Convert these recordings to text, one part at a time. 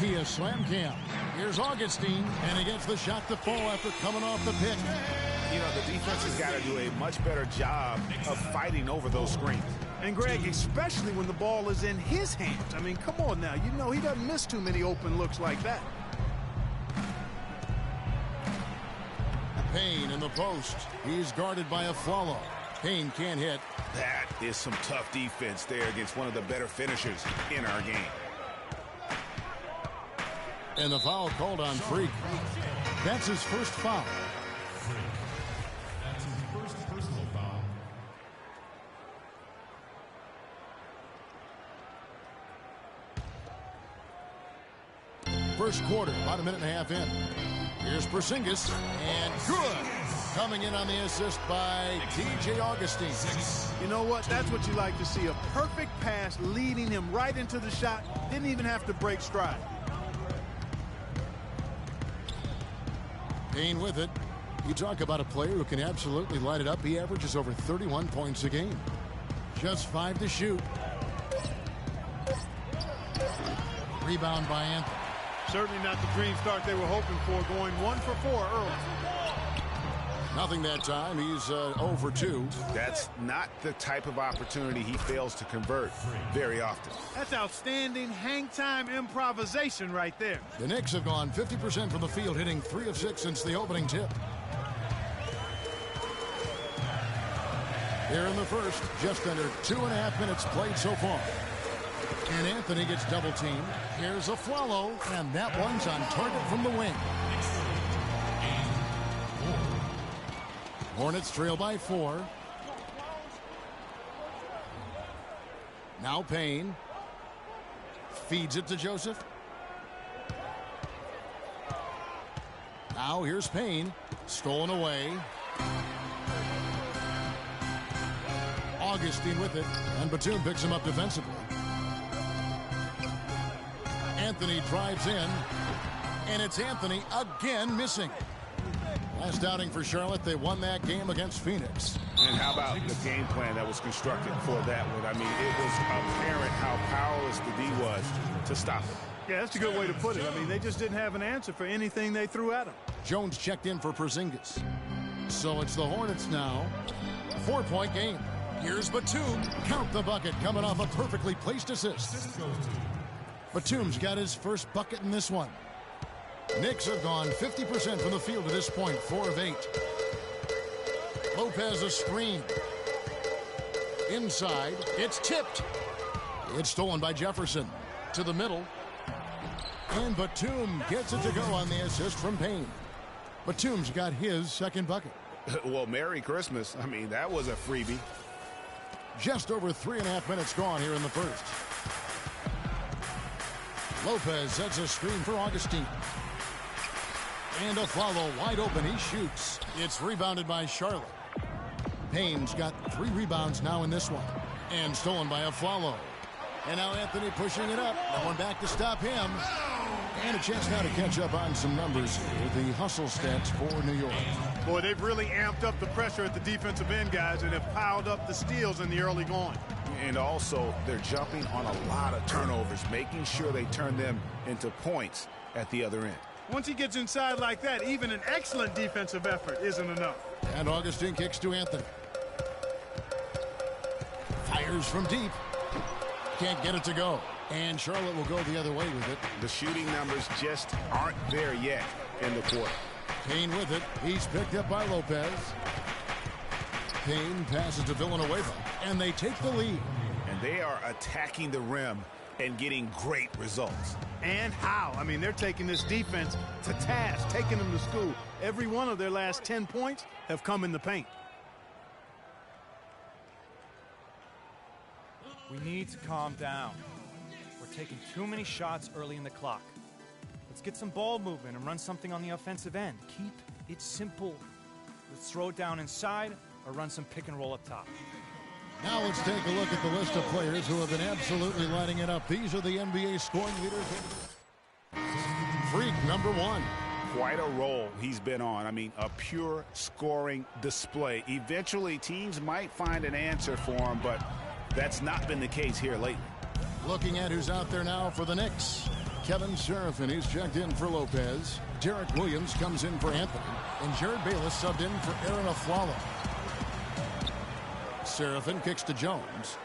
via slam cam. Here's Augustine, and he gets the shot to fall after coming off the pick. You know, the defense has got to do a much better job of fighting over those screens. And, Greg, especially when the ball is in his hands. I mean, come on now. You know he doesn't miss too many open looks like that. Payne in the post. He's guarded by Afflalo. Payne can't hit. That is some tough defense there against one of the better finishers in our game. And the foul called on Freak. That's his first foul. That's his first personal foul. First quarter, about a minute and a half in. Here's Porzingis, and good. Coming in on the assist by TJ Augustine. You know what? That's what you like to see. A perfect pass leading him right into the shot. Didn't even have to break stride. Payne with it. You talk about a player who can absolutely light it up. He averages over 31 points a game. Just 5 to shoot. Rebound by Anthony. Certainly not the dream start they were hoping for, going 1 for 4 early. Nothing that time. He's 0 for 2. That's not the type of opportunity he fails to convert very often. That's outstanding hang-time improvisation right there. The Knicks have gone 50% from the field, hitting 3 of 6 since the opening tip. Here in the first, just under 2.5 minutes played so far. And Anthony gets double-teamed. Here's Afflalo, and that one's on target from the wing. Hornets trail by 4. Now Payne. Feeds it to Joseph. Now here's Payne. Stolen away. Augustine with it. And Batum picks him up defensively. Anthony drives in. And it's Anthony again missing. Last outing for Charlotte, they won that game against Phoenix. And how about the game plan that was constructed for that one? I mean, it was apparent how powerless the D was to stop it. Yeah, that's a good way to put it. I mean, they just didn't have an answer for anything they threw at him. Jones checked in for Porzingis. So it's the Hornets now. 4-point game. Here's Batum. Count the bucket, coming off a perfectly placed assist. Batum's got his first bucket in this one. Knicks have gone 50% from the field to this point, 4 of 8. Lopez a screen. Inside, it's tipped. It's stolen by Jefferson. To the middle. And Batum gets it to go on the assist from Payne. Batum's got his second bucket. Well, Merry Christmas. I mean, that was a freebie. Just over 3.5 minutes gone here in the first. Lopez sets a screen for Augustine. And Afflalo wide open. He shoots. It's rebounded by Charlotte. Payne's got 3 rebounds now in this one. And stolen by Afflalo. And now Anthony pushing it up. No one back to stop him. And a chance now to catch up on some numbers with the hustle stats for New York. Boy, they've really amped up the pressure at the defensive end, guys, and have piled up the steals in the early going. And also, they're jumping on a lot of turnovers, making sure they turn them into points at the other end. Once he gets inside like that, even an excellent defensive effort isn't enough. And Augustine kicks to Anthony. Fires from deep. Can't get it to go. And Charlotte will go the other way with it. The shooting numbers just aren't there yet in the quarter. Payne with it. He's picked up by Lopez. Payne passes to Villanueva. And they take the lead. And they are attacking the rim and getting great results. And how? I mean, they're taking this defense to task, taking them to school. Every one of their last 10 points have come in the paint. We need to calm down. We're taking too many shots early in the clock. Let's get some ball movement and run something on the offensive end. Keep it simple. Let's throw it down inside or run some pick and roll up top. Now let's take a look at the list of players who have been absolutely lighting it up. These are the NBA scoring leaders. Freak, number 1. Quite a role he's been on. I mean, a pure scoring display. Eventually, teams might find an answer for him, but that's not been the case here lately. Looking at who's out there now for the Knicks. Kevin Serafin. He's checked in for Lopez. Derek Williams comes in for Anthony. And Jared Bayless subbed in for Aaron Aflalo. Serafin kicks to Jones.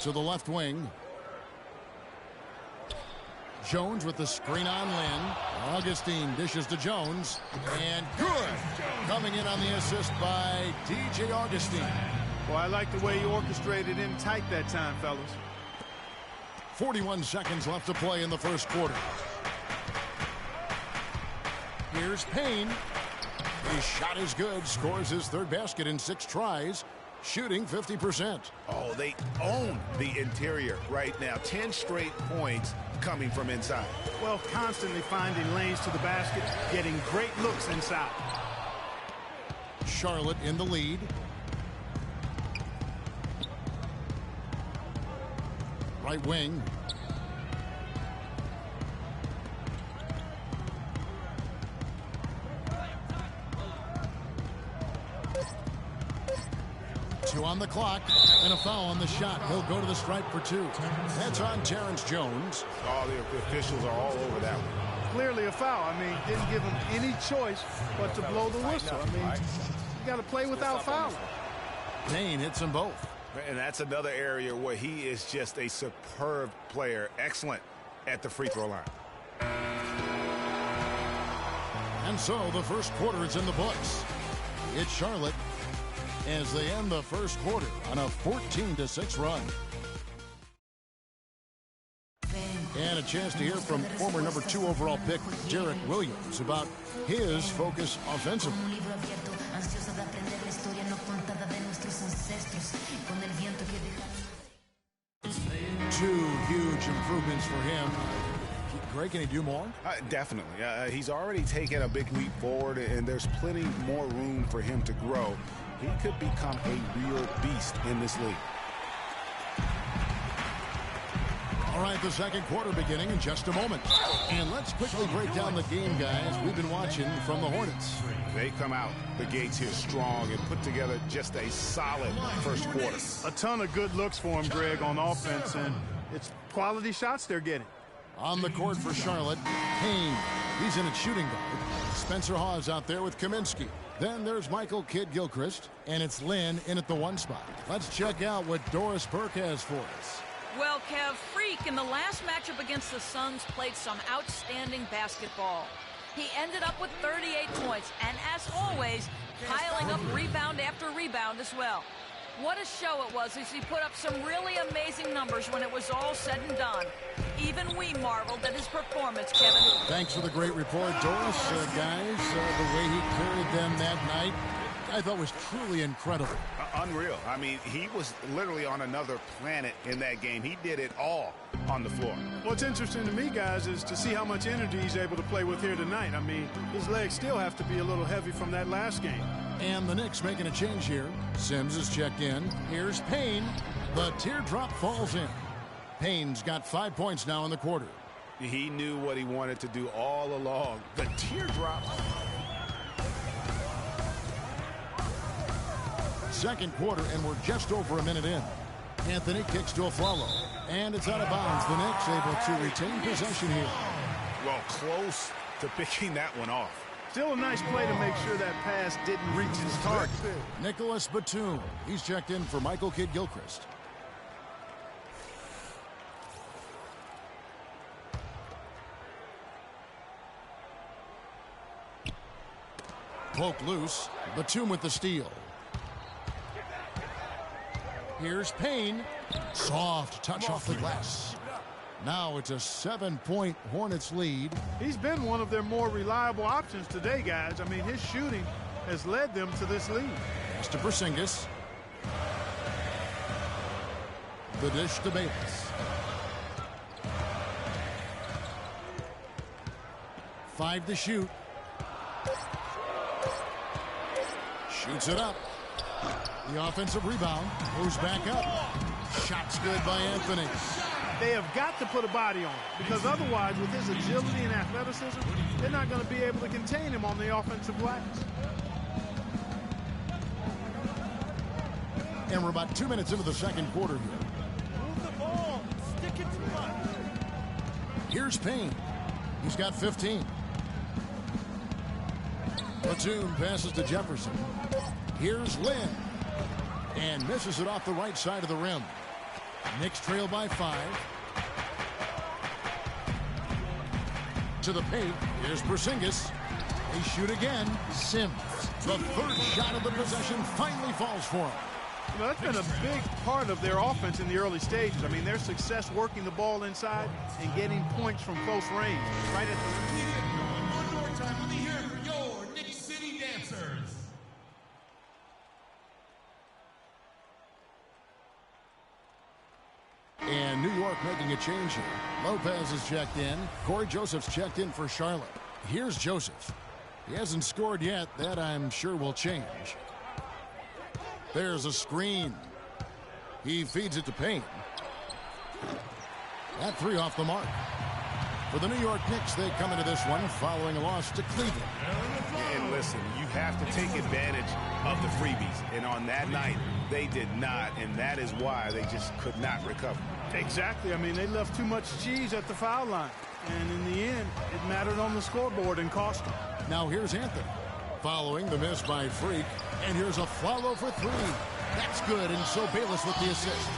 To the left wing. Jones with the screen on Lynn. Augustine dishes to Jones. And good. Coming in on the assist by DJ Augustine. Well, I like the way he orchestrated in tight that time, fellas. 41 seconds left to play in the first quarter. Here's Payne. His shot is good. Scores his third basket in 6 tries. Shooting 50%. Oh, they own the interior right now. 10 straight points coming from inside. Well, constantly finding lanes to the basket, getting great looks inside. Charlotte in the lead. Right wing. Two on the clock, and a foul on the shot. He'll go to the stripe for 2. That's on Terrence Jones. Oh, the officials are all over that one. Clearly a foul. I mean, didn't give him any choice but to blow the whistle. I mean, you got to play without fouling. Payne hits them both. And that's another area where he is just a superb player. Excellent at the free throw line. And so the first quarter is in the books. It's Charlotte as they end the first quarter on a 14-6 run. And a chance to hear from former number 2 overall pick Derek Williams about his focus offensively. 2 huge improvements for him. Greg, can he do more? Definitely. He's already taken a big leap forward, and there's plenty more room for him to grow. He could become a real beast in this league. All right, the second quarter beginning in just a moment. And let's quickly break down the game, guys, we've been watching from the Hornets. They come out the gates here strong and put together just a solid first quarter. A ton of good looks for him, Greg, on offense, and it's quality shots they're getting. On the court for Charlotte, Payne. He's in at shooting guard. Spencer Hawes out there with Kaminsky. Then there's Michael Kidd-Gilchrist, and it's Lynn in at the 1 spot. Let's check out what Doris Burke has for us. Well, Kev, Freak in the last matchup against the Suns played some outstanding basketball. He ended up with 38 points, and as always, piling up rebound after rebound as well. What a show it was as he put up some really amazing numbers when it was all said and done. Even we marveled at his performance, Kevin. Thanks for the great report, Doris. Guys, the way he carried them that night, I thought was truly incredible. Unreal. I mean, he was literally on another planet in that game. He did it all on the floor. What's interesting to me, guys, is to see how much energy he's able to play with here tonight. I mean, his legs still have to be a little heavy from that last game. And the Knicks making a change here. Sims is checked in. Here's Payne. The teardrop falls in. Payne's got 5 points now in the quarter. He knew what he wanted to do all along. The teardrop. Second quarter, and we're just over a minute in. Anthony kicks to Aflalo, and it's out of bounds. The Knicks able to retain possession here. Well, close to picking that one off. Still a nice play to make sure that pass didn't reach his target. Nicholas Batum. He's checked in for Michael Kidd-Gilchrist. Poke loose. Batum with the steal. Here's Payne. Soft touch off the glass. Now it's a 7-point Hornets lead. He's been one of their more reliable options today, guys. I mean, his shooting has led them to this lead. Pass to Porzingis. The dish to Bayless. 5 to shoot. Shoots it up. The offensive rebound moves back up. Shot's good by Anthony. They have got to put a body on him, because otherwise, with his agility and athleticism, they're not going to be able to contain him on the offensive glass. And we're about 2 minutes into the second quarter here. Move the ball. Stick it to us. Here's Payne. He's got 15. Platoon passes to Jefferson. Here's Lynn. And misses it off the right side of the rim. Knicks trail by 5. To the paint. Here's Porzingis. They shoot again. Sims. The third shot of the possession finally falls for him. You know, that's been a big part of their offense in the early stages. I mean, their success working the ball inside and getting points from close range. Right at the One more time, let me hear it for your Knick City Dancers. And New York making a change here. Lopez is checked in. Corey Joseph's checked in for Charlotte. Here's Joseph. He hasn't scored yet. That, I'm sure, will change. There's a screen. He feeds it to Payne. That 3 off the mark. For the New York Knicks, they come into this one following a loss to Cleveland. And listen, you have to take advantage of the freebies. And on that night, they did not. And that is why they just could not recover. Exactly. I mean, they left too much cheese at the foul line. And in the end, it mattered on the scoreboard and cost them. Now here's Anthony. Following the miss by Freak. And here's a follow for 3. That's good. And so Bayless with the assist.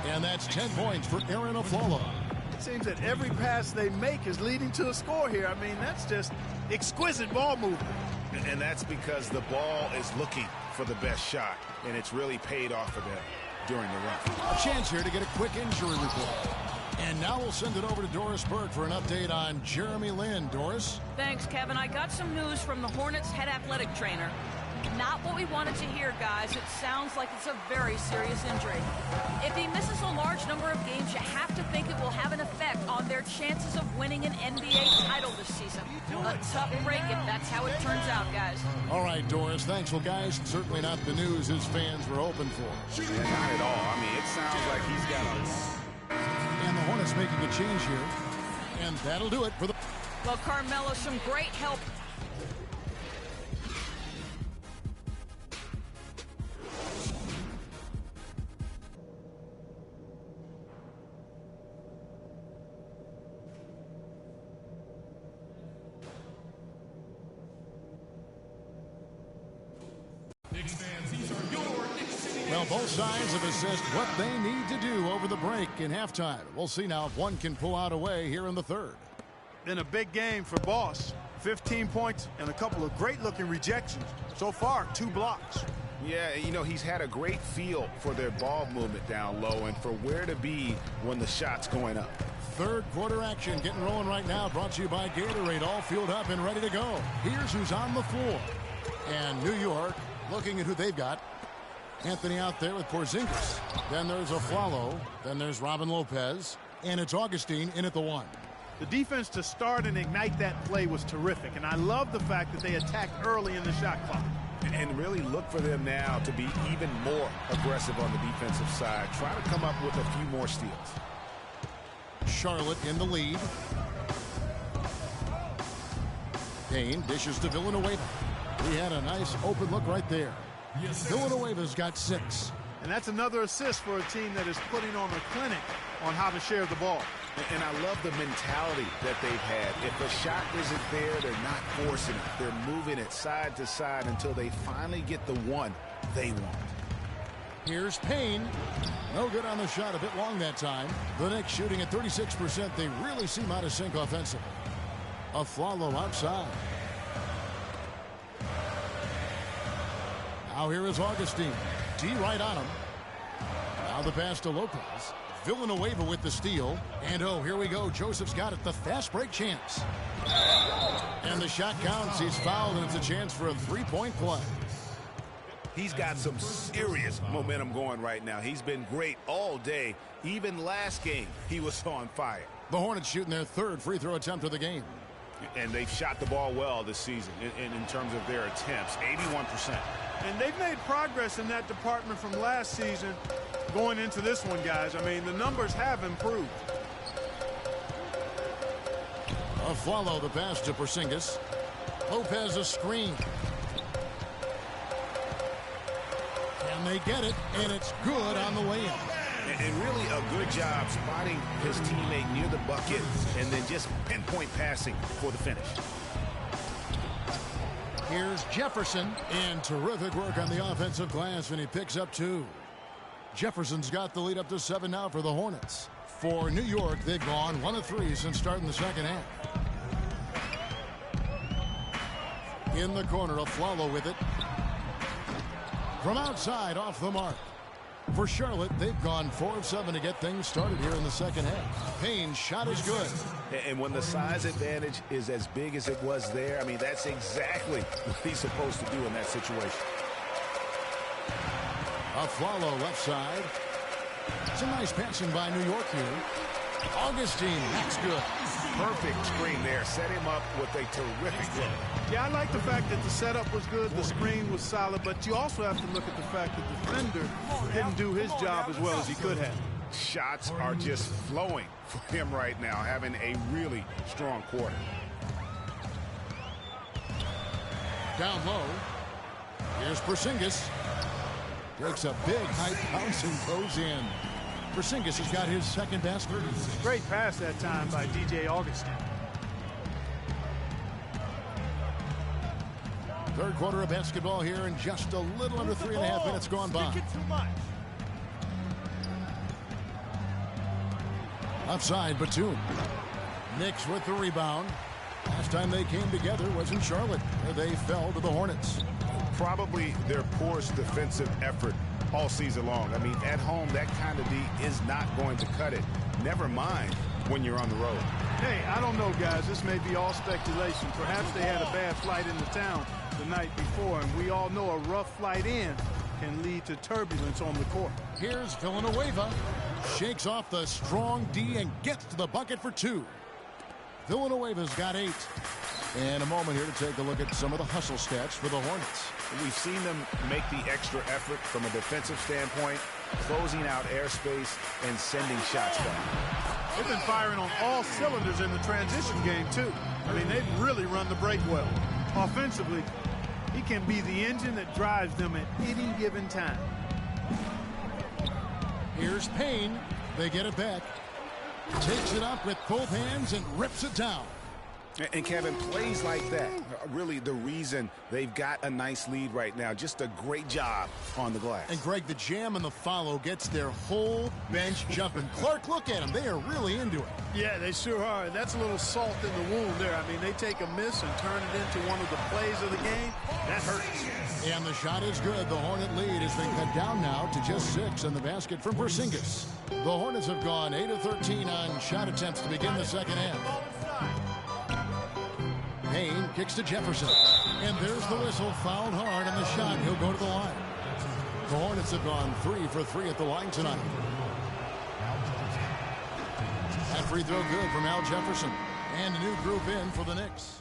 And that's 10 points for Aaron Aflalo. It seems that every pass they make is leading to a score here. I mean, that's just exquisite ball movement. And that's because the ball is looking for the best shot. And it's really paid off for them during the run. A chance here to get a quick injury report. And now we'll send it over to Doris Burke for an update on Jeremy Lin. Doris? Thanks, Kevin. I got some news from the Hornets' head athletic trainer. Not what we wanted to hear, guys. It sounds like it's a very serious injury. If he misses a large number of games, you have to think it will have an effect on their chances of winning an NBA title this season. A tough break if that's how it turns out, guys. All right, Doris. Thanks. Well, guys, certainly not the news his fans were hoping for. Yeah, not at all. I mean, it sounds like he's got a... And the Hornets making a change here. And that'll do it for the... Well, Carmelo, some great help. Knicks fans, these are your Knick City Dancers. Well, both sides have assessed what they need to do over the break in halftime. We'll see now if one can pull out a way here in the third. Been a big game for Boss. 15 points and a couple of great-looking rejections. So far, 2 blocks. Yeah, you know, he's had a great feel for their ball movement down low and for where to be when the shot's going up. Third quarter action getting rolling right now, brought to you by Gatorade, all fueled up and ready to go. Here's who's on the floor. And New York looking at who they've got. Anthony out there with Porzingis. Then there's Aflalo. Then there's Robin Lopez. And it's Augustine in at the 1. The defense to start and ignite that play was terrific, and I love the fact that they attacked early in the shot clock. And really look for them now to be even more aggressive on the defensive side. Try to come up with a few more steals. Charlotte in the lead. Payne dishes to Villanueva. He had a nice open look right there. Yes, Villanueva's got 6. And that's another assist for a team that is putting on a clinic on how to share the ball. And I love the mentality that they've had. If a shot isn't there, they're not forcing it. They're moving it side to side until they finally get the one they want. Here's Payne. No good on the shot, a bit long that time. The Knicks shooting at 36%. They really seem out of sync offensively. Aflalo outside. Now here is Augustine. D right on him. Now the pass to Lopez. Villanueva with the steal. And oh, here we go. Joseph's got it. The fast break chance. And the shot counts. He's fouled, and it's a chance for a 3-point play. He's got some serious momentum going right now. He's been great all day. Even last game, he was on fire. The Hornets shooting their 3rd free throw attempt of the game. And they've shot the ball well this season in terms of their attempts, 81%. And they've made progress in that department from last season going into this one, guys. I mean, the numbers have improved. Aflalo the pass to Porzingis. Lopez a screen. And they get it, and it's good on the way in. And really a good job spotting his teammate near the bucket and then just pinpoint passing for the finish. Here's Jefferson, and terrific work on the offensive glass, and he picks up 2. Jefferson's got the lead up to 7 now for the Hornets. For New York, they've gone 1 of 3 since starting the second half. In the corner, Aflalo with it. From outside, off the mark. For Charlotte, they've gone 4 of 7 to get things started here in the second half. Payne's shot is good. And when the size advantage is as big as it was there, I mean, that's exactly what he's supposed to do in that situation. Aflalo left side. Some nice passing by New York here. Augustine, that's good. Perfect screen there. Set him up with a terrific look. Yeah, I like the fact that the setup was good, the screen was solid, but you also have to look at the fact that the defender didn't do his job as well as he could have. Shots are just flowing for him right now, having a really strong quarter. Down low. Here's Porzingis. Takes a big height bounce and goes in. Porzingis has got his second basket. Great pass that time by DJ Augustine. Third quarter of basketball here, and just a little under 3.5 minutes gone by. Offside, Batum. Knicks with the rebound. Last time they came together was in Charlotte, where they fell to the Hornets. Probably their poorest defensive effort all season long. I mean, at home, that kind of D is not going to cut it. Never mind when you're on the road. Hey, I don't know, guys. This may be all speculation. Perhaps they had a bad flight into town the night before, and we all know a rough flight in can lead to turbulence on the court. Here's Villanueva. Shakes off the strong D and gets to the bucket for 2. Villanueva's got 8. And a moment here to take a look at some of the hustle stats for the Hornets. We've seen them make the extra effort from a defensive standpoint, closing out airspace and sending shots back. They've been firing on all cylinders in the transition game, too. I mean, they've really run the break well. Offensively, he can be the engine that drives them at any given time. Here's Payne. They get it back. Takes it up with both hands and rips it down. And Kevin, plays like that are really the reason they've got a nice lead right now. Just a great job on the glass. And Greg, the jam and the follow gets their whole bench jumping. Clark, look at them. They are really into it. Yeah, they sure are. That's a little salt in the wound there. I mean, they take a miss and turn it into one of the plays of the game. That hurts. And the shot is good. The Hornet lead has been cut down now to just 6 in the basket from Porzingis. The Hornets have gone 8 of 13 on shot attempts to begin the second half. Payne kicks to Jefferson. And there's the whistle. Fouled hard on the shot. He'll go to the line. The Hornets have gone 3 for 3 at the line tonight. That free throw good from Al Jefferson. And a new group in for the Knicks.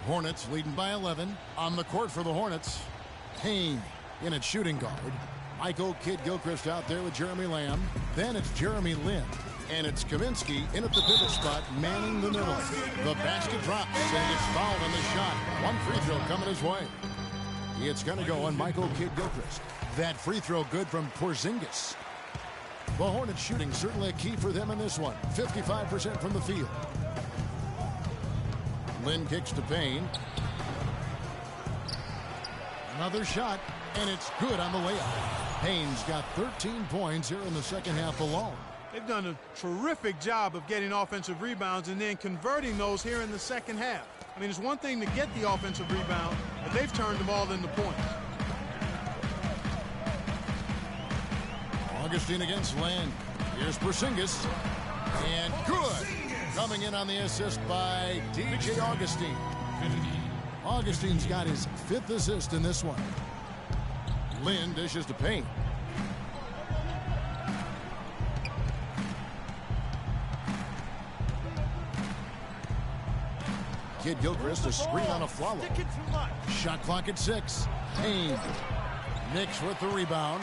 Hornets leading by 11. On the court for the Hornets, Payne in at shooting guard. Michael Kidd-Gilchrist out there with Jeremy Lamb. Then it's Jeremy Lin. And it's Kaminsky in at the pivot spot, manning the middle. The basket drops, and it's fouled on the shot. One free throw coming his way. It's going to go on Michael Kidd-Gilchrist. That free throw good from Porzingis. The Hornets shooting certainly a key for them in this one. 55% from the field. Lin kicks to Payne. Another shot, and it's good on the layup. Payne's got 13 points here in the second half alone. They've done a terrific job of getting offensive rebounds and then converting those here in the second half. I mean, it's one thing to get the offensive rebound, but they've turned them all into points. Augustine against Land. Here's Porzingis. And good. Coming in on the assist by DJ Augustine. Augustine's got his 5th assist in this one. Lin dishes to Payne. Kidd-Gilchrist a screen on Aflalo. Shot clock at 6. Payne. Knicks with the rebound.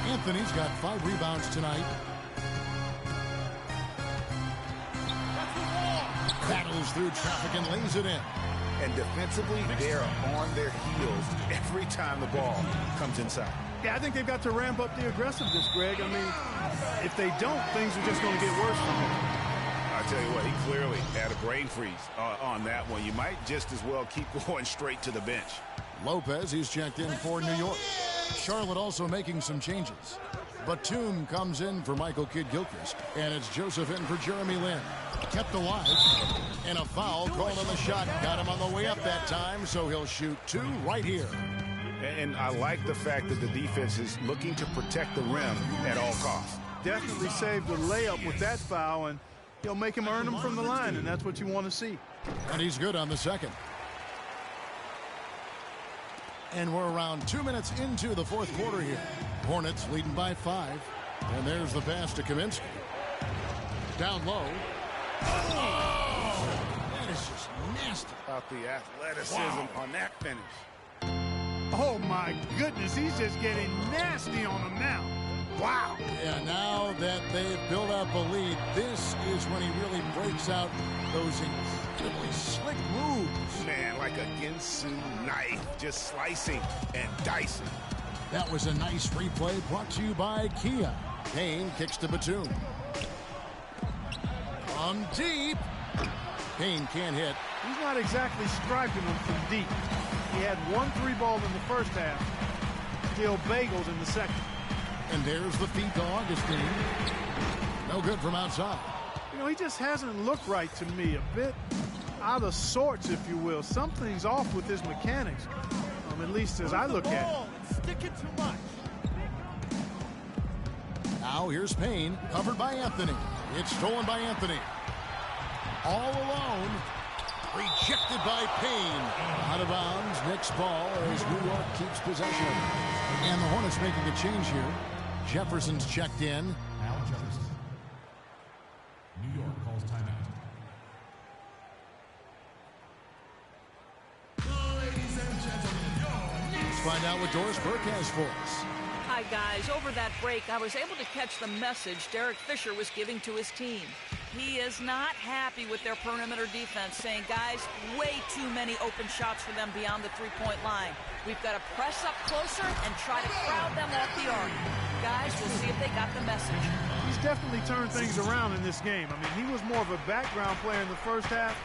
Anthony's got 5 rebounds tonight. Battles through traffic and lays it in. And defensively, they're on their heels every time the ball comes inside. Yeah, I think they've got to ramp up the aggressiveness, Greg. I mean, if they don't, things are just going to get worse from him. I tell you what, he clearly had a brain freeze on that one. You might just as well keep going straight to the bench. Lopez, he's checked in for New York. Charlotte also making some changes. Batum comes in for Michael Kidd-Gilchrist, and it's Joseph in for Jeremy Lin. Kept alive, and a foul called on the shot. Got him on the way up that time, so he'll shoot 2 right here. And I like the fact that the defense is looking to protect the rim at all costs. Definitely saved the layup with that foul, and he'll make him earn them from the line, and that's what you want to see. And he's good on the second. And we're around 2 minutes into the fourth quarter here. Hornets leading by 5. And there's the pass to Kaminsky. Down low. Oh! That is just nasty. About the athleticism on that finish. Oh, my goodness. He's just getting nasty on him now. Wow. Yeah, now that they've built up a lead, this is when he really breaks out those incredibly slick moves. Man, like a Ginsu knife, just slicing and dicing. That was a nice replay brought to you by Kia. Payne kicks to Batum. From deep. Payne can't hit. He's not exactly striping them from deep. He had 1 3-ball in the first half. Still bagels in the second. And there's the feed to Augustine. No good from outside. You know, he just hasn't looked right to me. A bit out of sorts, if you will. Something's off with his mechanics, at least as I look at it. Sticking too much. Now here's Payne, covered by Anthony. It's stolen by Anthony. All alone. Rejected by Payne. Out of bounds. Knicks ball as New York keeps possession. And the Hornets making a change here. Jefferson's checked in. Al Jefferson. New York calls timeout. Ladies and gentlemen, Let's find out what Doris Burke has for us. Hi, guys. Over that break, I was able to catch the message Derek Fisher was giving to his team. He is not happy with their perimeter defense, saying, guys, way too many open shots for them beyond the three-point line. We've got to press up closer and try to crowd them off the arc. Guys, we'll see if they got the message. He's definitely turned things around in this game. I mean, he was more of a background player in the first half.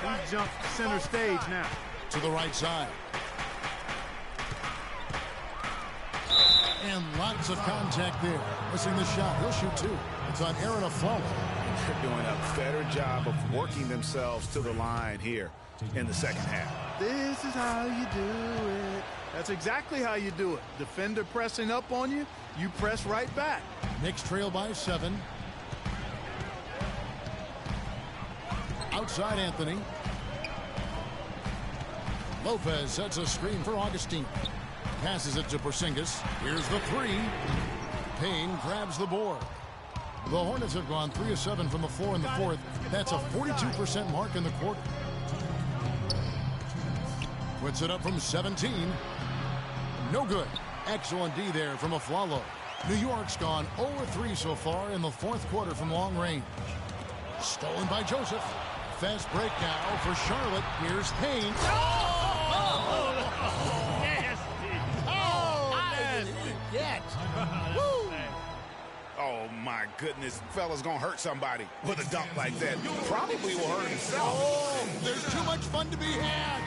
He's jumped center stage now. To the right side. And lots of contact there. Missing the shot. He'll shoot 2. It's on Aaron Aflalo. They're doing a better job of working themselves to the line here in the second half. This is how you do it. That's exactly how you do it. Defender pressing up on you, you press right back. Knicks trail by 7. Outside Anthony. Lopez sets a screen for Augustine. Passes it to Porzingis. Here's the 3. Payne grabs the board. The Hornets have gone 3 of 7 from the floor in the fourth. That's a 42% mark in the quarter. Puts it up from 17. No good. Excellent D there from Aflalo. New York's gone 0-3 so far in the fourth quarter from long range. Stolen by Joseph. Fast break now for Charlotte. Here's Payne. Oh, my goodness. Fella's going to hurt somebody with a dunk like that. Probably will hurt himself. Oh, there's too much fun to be had.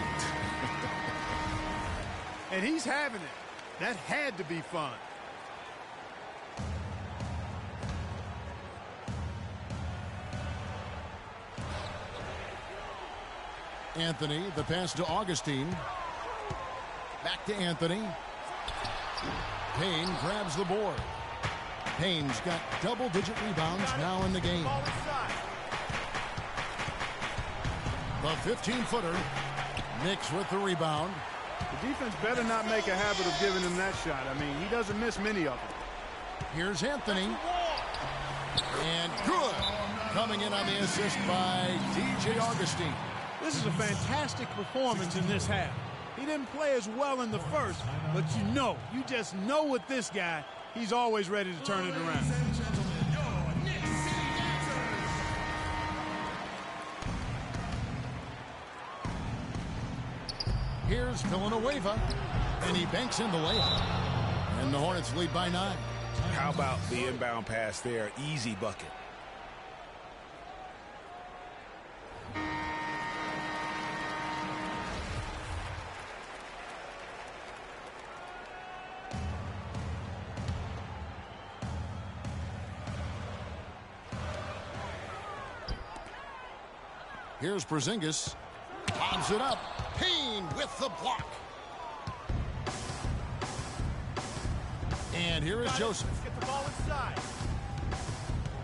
And he's having it. That had to be fun. Anthony, the pass to Augustine. Back to Anthony. Payne grabs the board. Payne's got double-digit rebounds now in the game. The 15-footer. Knicks with the rebound. The defense better not make a habit of giving him that shot. I mean, he doesn't miss many of them. Here's Anthony. And good. Coming in on the assist by DJ Augustine. This is a fantastic performance in this half. He didn't play as well in the first, but you just know with this guy, He's always ready to turn it around. Ladies and gentlemen, your Nick City Dancers. Here's Villanueva, and he banks in the layup. And the Hornets lead by 9. How about the inbound pass there? Easy bucket. Here's Porzingis. Lobs it up. Payne with the block. And here is Joseph. Get the ball inside.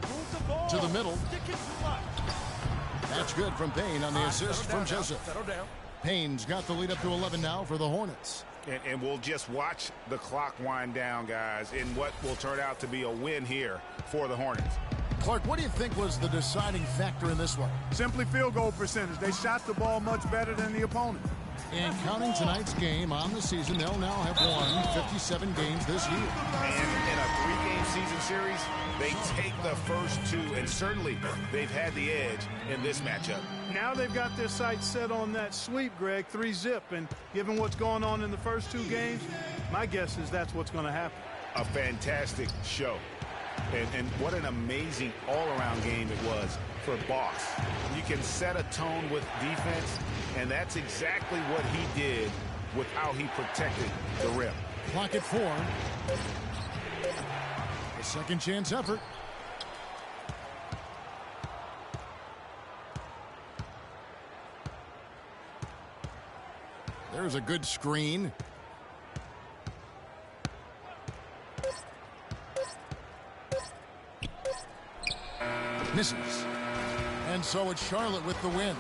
Move the ball. To the middle. Stick it too much. That's good from Payne on the assist from Joseph. Settle down. Payne's got the lead up to 11 now for the Hornets. And we'll just watch the clock wind down, guys, in what will turn out to be a win here for the Hornets. Clark, what do you think was the deciding factor in this one? Simply field goal percentage. They shot the ball much better than the opponent. And counting tonight's game on the season, they'll now have won 57 games this year. And in a 3-game season series, they take the first 2, and certainly they've had the edge in this matchup. Now they've got their sights set on that sweep, Greg, 3-zip. And given what's going on in the first 2 games, my guess is that's what's going to happen. A fantastic show. And what an amazing all-around game it was for Boss. You can set a tone with defense, and that's exactly what he did with how he protected the rim. Clock at 4. A second chance effort. There's a good screen. Misses. And so it's Charlotte with the win.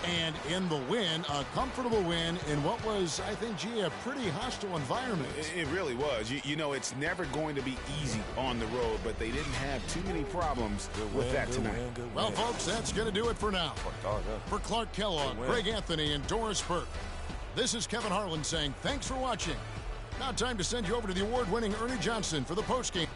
And in the win, a comfortable win in what was, I think, gee, a pretty hostile environment. It really was. You know, it's never going to be easy on the road, but they didn't have too many problems with that tonight. Well, folks, that's going to do it for now. For Clark Kellogg, Greg Anthony, and Doris Burke, this is Kevin Harlan saying thanks for watching. Now time to send you over to the award-winning Ernie Johnson for the postgame.